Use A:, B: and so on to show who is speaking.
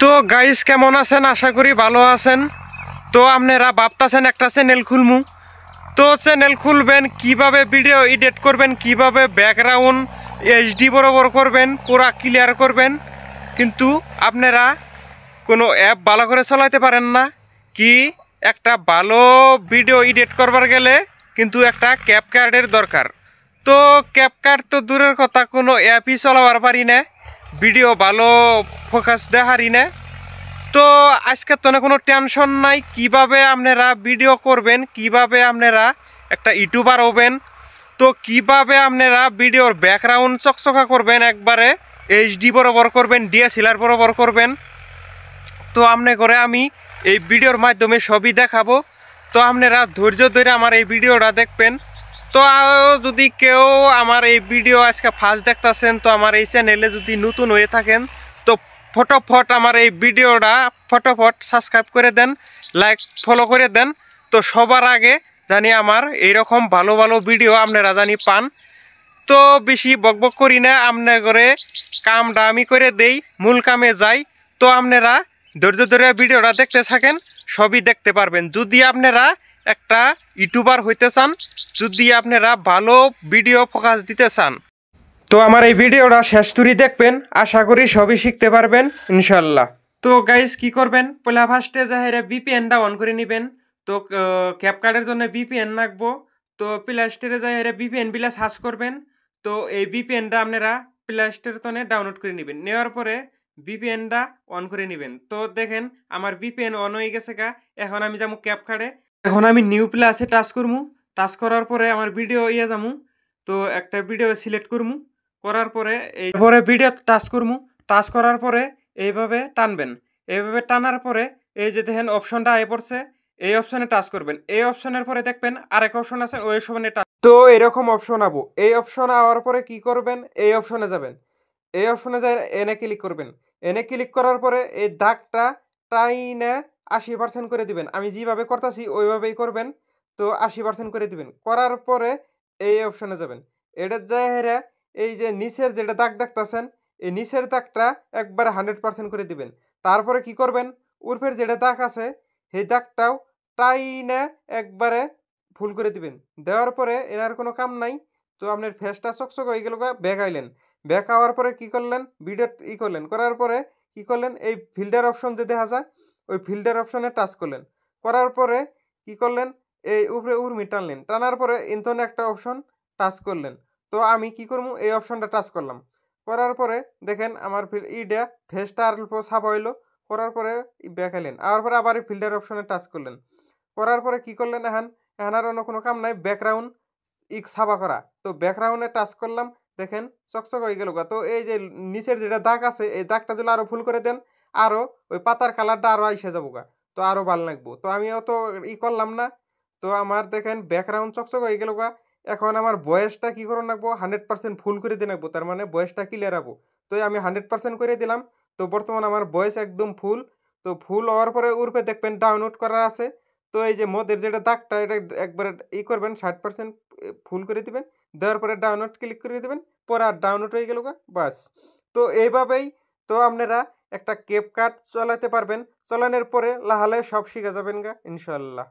A: তো গাইস কেমন আছেন? আশা করি ভালো আছেন। তো আপনারা ভাবতেছেন একটা চ্যানেল খুলমু, তো চ্যানেল খুলবেন কিভাবে, ভিডিও এডিট করবেন কিভাবে, ব্যাকগ্রাউন্ড এইচডি বরাবর করবেন, পুরা ক্লিয়ার করবেন, কিন্তু আপনারা কোনো অ্যাপ ভালো করে চালাতে পারেন না। কি একটা ভালো ভিডিও এডিট করবার গেলে কিন্তু একটা ক্যাপকার্ডের দরকার। তো ক্যাপকার্ড তো দূরের কথা, কোনো অ্যাপই চালাবার পারি না, ভিডিও ভালো ফোকাস দেখারি না। তো আজকে তো কোনো টেনশন নাই, কিভাবে আপনারা ভিডিও করবেন, কিভাবে আপনারা একটা ইউটিউবার হবেন, তো কিভাবে আপনারা ভিডিওর ব্যাকগ্রাউন্ড চকচকা করবেন, একবারে এইচডি বরাবর করবেন, ডিএসএলআর বরাবর করবেন। তো আপনি করে আমি এই ভিডিওর মাধ্যমে সবই দেখাবো। তো আপনারা ধৈর্য ধরে আমার এই ভিডিওটা দেখবেন। তো যদি কেউ আমার এই ভিডিও আজকে ফার্স্ট দেখতেছেন, তো আমার এই চ্যানেলে যদি নতুন হয়ে থাকেন, তো ফটোফট আমার এই ভিডিওটা ফটোফট সাবস্ক্রাইব করে দেন, লাইক ফলো করে দেন। তো সবার আগে জানি আমার এইরকম ভালো ভালো ভিডিও আপনারা জানি পান। তো বেশি বকবক করি না, আপনার করে কামটা আমি করে দেই, মূল কামে যাই। তো আপনারা ধৈর্য ধরে ভিডিওটা দেখতে থাকেন, সবই দেখতে পারবেন। যদি আপনারা একটা ইউটিউবার হইতে চান, যদি আপনারা ভালো ভিডিও ফোকাস দিতে চান, তো আমার এই ভিডিওটা শেষ তুরি দেখবেন, আশা করি সবই শিখতে পারবেন ইনশাল্লাহ। তো গাইস কি করবেন, পয়লা ফার্স্টে যাহেরা ভিপিএনটা অন করে নেবেন। তো ক্যাপকার্ডের জন্য ভিপিএন লাগবো। তো প্লে স্টোরে যাহেরা ভিপিএন বিলা সার্চ করবেন। তো এই ভিপিএনটা আপনারা প্লে স্টোর তনে ডাউনলোড করে নেবেন, নেওয়ার পরে ভিপিএনটা অন করে নেবেন। তো দেখেন আমার ভিপিএন অন হয়ে গেছে গা। এখন আমি যাবো ক্যাপকার্ডে, এখন আমি নিউ প্লাসে টাচ করবো। টাচ করার পরে আমার ভিডিও ইয়ে যাবো। তো একটা ভিডিও সিলেক্ট করবো, করার পরে এইপরে ভিডিও টাচ করবো। টাচ করার পরে এইভাবে টানবেন। এইভাবে টানার পরে এই যে দেখেন অপশনটা আয় পড়ছে, এই অপশনে টাচ করবেন। এই অপশনের পরে দেখবেন আরেক অপশন আছে, ওই অপশনে টাচ। তো এরকম অপশন আবো, এই অপশন আওয়ার পরে কি করবেন, এই অপশনে যাবেন। এই অপশনে যাই এনে ক্লিক করবেন। এনে ক্লিক করার পরে এই দাগটা টাইনে 80% করে দিবেন। আমি যেভাবে করতেছি ওইভাবেই করবেন। তো 80% করে দিবেন, করার পরে এই অপশনে যাবেন। এটা যায় হেরে এই যে নিচের যেটা দাগ দেখতেছেন, এই নিচের দাগটা একবারে 100% করে দিবেন। তারপরে কি করবেন, উর্ফের যেটা দাগ আছে সেই দাগটাও টাইনে একবারে ফুল করে দিবেন। দেওয়ার পরে এনার কোনো কাম নাই। তো আপনার ফেসটা চকচক হয়ে গেল, ব্যাক আইলেন। ব্যাক হওয়ার পরে কি করলেন, ভিডিও করলেন, করার পরে কি করলেন, এই ফিল্টার অপশন যে দেখা যায় ওই ফিল্টার অপশনে টাচ করলেন। করার পরে কি করলেন, এই উপরে উর্মি টানলেন, টানার পরে ইন্থনে একটা অপশন টাচ করলেন। তো আমি কি করবো, এই অপশনটা টাচ করলাম। করার পরে দেখেন আমার ইডা ফেসটা আর অল্প ছাপা হইলো। করার পরে ব্যাক আইলেন, আবার পরে আবার এই ফিল্টার অপশনে টাচ করলেন। করার পরে কি করলেন, এখন এখন আর অন্য কোনো কাম নাই, ব্যাকগ্রাউন্ড ছাপা করা। তো ব্যাকগ্রাউন্ডে টাচ করলাম, দেখেন চকচক হয়ে গেল। তো এই যে নিচের যেটা দাগ আছে এই দাগটা যদি আরো ফুল করে দেন, আরো ওই পাতার কালারটা আরো আইসে যাবো গা। তো আরো ভালো লাগবো। তো আমিও তো করলাম না। তো আমার দেখেন ব্যাকগ্রাউন্ড চকচক হয়ে গেল গা। এখন আমার বয়সটা কি করে রাখবো, 100% ফুল করে দিয়ে রাখবো, তার মানে বয়সটা ক্লিয়ার হবো। তো আমি 100% করে দিলাম। তো বর্তমানে আমার বয়স একদম ফুল। তো ফুল হওয়ার পরে উপরে দেখবেন ডাউনলোড করা আছে। তো এই যে মদের যেটা দাগটা এটা একবারে করবেন, 60% ফুল করে দিবেন। দেওয়ার পরে ডাউনলোড ক্লিক করে দিবেন, পরে আর ডাউনলোড হয়ে গেল গা, বাস। তো এইভাবেই তো আপনারা একটা ক্যাপকাট চালাতে পারবেন। চালানোর পরে লাহালে সব শিখে যাবেন গা ইনশাল্লাহ।